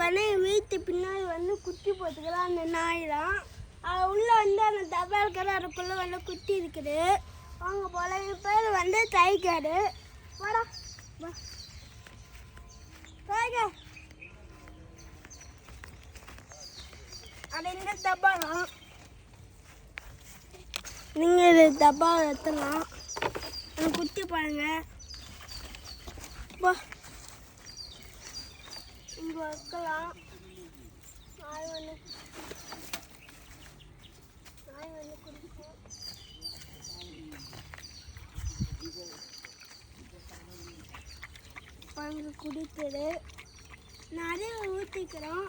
வந்து வீட்டு பின்னாடி வந்து குட்டி போட்டுக்கிறோம். அந்த நாய் தான் உள்ளே வந்து அந்த டபால்கரை அதுக்குள்ளே வந்து குட்டி இருக்குது. அவங்க போல பேர் வந்து டைகரு. வாடா டைகர். அது இந்த டப்பா தான். நீங்கள் இது டப்பா எடுத்துலாம். அந்த குட்டி பாருங்க. வா இங்கே வைக்கலாம். நாய் வந்து குடிக்கும். அங்கே குடிக்குது. நிறைய ஊற்றிக்கிறோம்.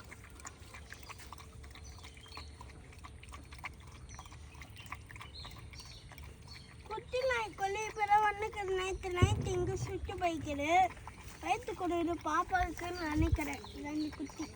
குட்டி நாய் கொல்லி பிற ஒன்றுக்கு நைட்டு இங்கே சுற்றி போய்க்குது. வயிற்று கொடுக்குது பாப்பாவுக்குன்னு நினைக்கிறேன். 2 குட்டி.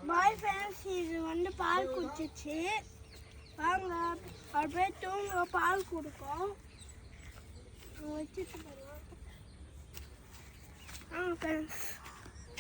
பாய் ஃப்ரெண்ட்ஸ், இது வந்து பால் குடிச்சிச்சு. வாங்க அப்படியே தூங்க பால் கொடுக்கும். வச்சுட்டு போகலாம். ஃப்ரெண்ட்ஸ்.